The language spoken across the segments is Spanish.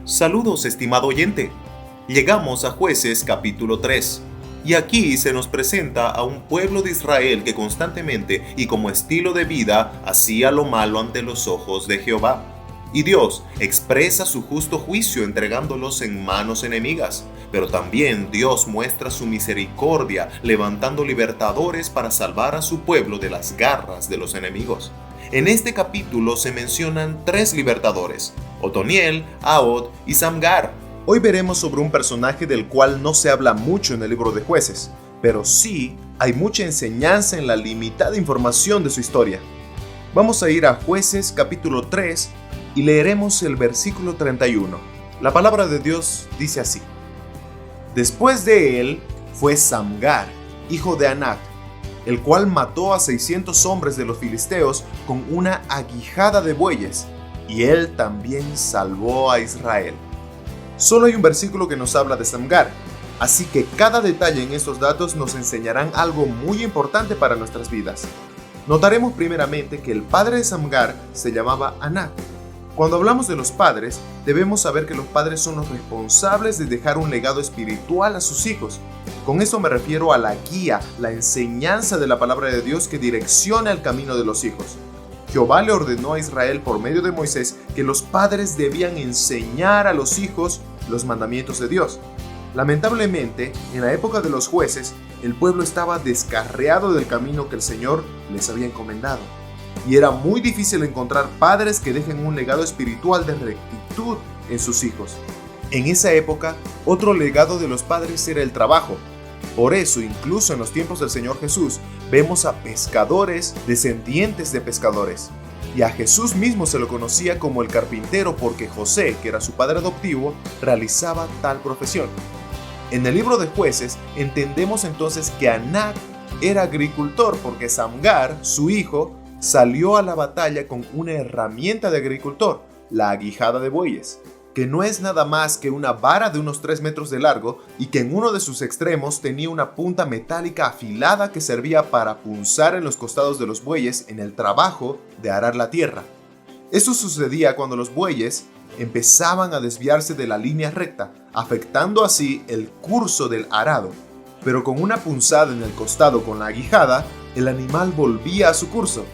Saludos, estimado oyente. Llegamos a Jueces capítulo 3, y aquí se nos presenta a un pueblo de Israel que constantemente y como estilo de vida hacía lo malo ante los ojos de Jehová. Y Dios expresa su justo juicio entregándolos en manos enemigas, pero también Dios muestra su misericordia levantando libertadores para salvar a su pueblo de las garras de los enemigos. En este capítulo se mencionan 3 libertadores: Otoniel, Ahod y Samgar. Hoy veremos sobre un personaje del cual no se habla mucho en el libro de Jueces, pero sí hay mucha enseñanza en la limitada información de su historia. Vamos a ir a Jueces capítulo 3 y leeremos el versículo 31. La palabra de Dios dice así: Después de él fue Samgar, hijo de Anac, el cual mató a 600 hombres de los filisteos con una aguijada de bueyes, y él también salvó a Israel. Solo hay un versículo que nos habla de Samgar, así que cada detalle en estos datos nos enseñarán algo muy importante para nuestras vidas. Notaremos primeramente que el padre de Samgar se llamaba Anac. Cuando hablamos de los padres, debemos saber que los padres son los responsables de dejar un legado espiritual a sus hijos. Con esto me refiero a la guía, la enseñanza de la palabra de Dios que direcciona el camino de los hijos. Jehová le ordenó a Israel por medio de Moisés que los padres debían enseñar a los hijos los mandamientos de Dios. Lamentablemente, en la época de los jueces, el pueblo estaba descarriado del camino que el Señor les había encomendado. Y era muy difícil encontrar padres que dejen un legado espiritual de rectitud en sus hijos. En esa época, otro legado de los padres era el trabajo. Por eso, incluso en los tiempos del Señor Jesús, vemos a pescadores descendientes de pescadores. Y a Jesús mismo se lo conocía como el carpintero porque José, que era su padre adoptivo, realizaba tal profesión. En el libro de Jueces entendemos entonces que Anac era agricultor porque Samgar, su hijo, salió a la batalla con una herramienta de agricultor, la aguijada de bueyes, que no es nada más que una vara de unos 3 metros de largo y que en uno de sus extremos tenía una punta metálica afilada que servía para punzar en los costados de los bueyes en el trabajo de arar la tierra. Eso sucedía cuando los bueyes empezaban a desviarse de la línea recta, afectando así el curso del arado. Pero con una punzada en el costado con la aguijada, el animal volvía a su curso.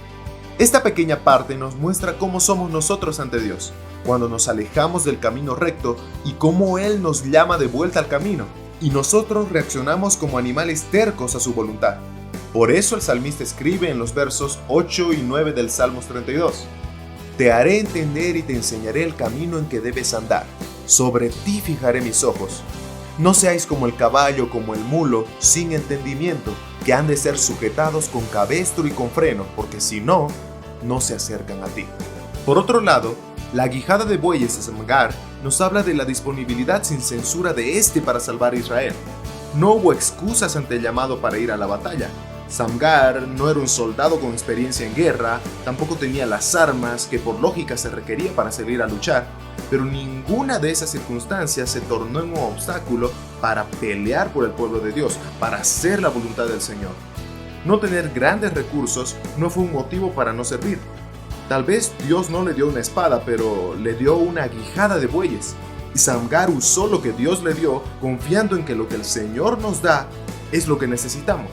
Esta pequeña parte nos muestra cómo somos nosotros ante Dios, cuando nos alejamos del camino recto y cómo Él nos llama de vuelta al camino, y nosotros reaccionamos como animales tercos a su voluntad. Por eso el salmista escribe en los versos 8 y 9 del Salmos 32: Te haré entender y te enseñaré el camino en que debes andar, sobre ti fijaré mis ojos. No seáis como el caballo, como el mulo, sin entendimiento, que han de ser sujetados con cabestro y con freno, porque si no, no se acercan a ti. Por otro lado, la aguijada de bueyes de Samgar nos habla de la disponibilidad sin censura de este para salvar a Israel. No hubo excusas ante el llamado para ir a la batalla. Samgar no era un soldado con experiencia en guerra, tampoco tenía las armas que por lógica se requería para salir a luchar, pero ninguna de esas circunstancias se tornó en un obstáculo para pelear por el pueblo de Dios, para hacer la voluntad del Señor. No tener grandes recursos no fue un motivo para no servir. Tal vez Dios no le dio una espada, pero le dio una aguijada de bueyes. Y Samgar usó lo que Dios le dio, confiando en que lo que el Señor nos da es lo que necesitamos.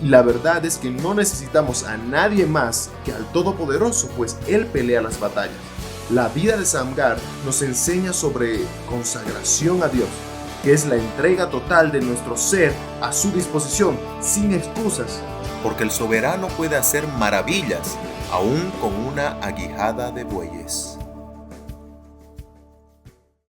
Y la verdad es que no necesitamos a nadie más que al Todopoderoso, pues Él pelea las batallas. La vida de Samgar nos enseña sobre consagración a Dios, que es la entrega total de nuestro ser a su disposición, sin excusas. Porque el soberano puede hacer maravillas, aún con una aguijada de bueyes.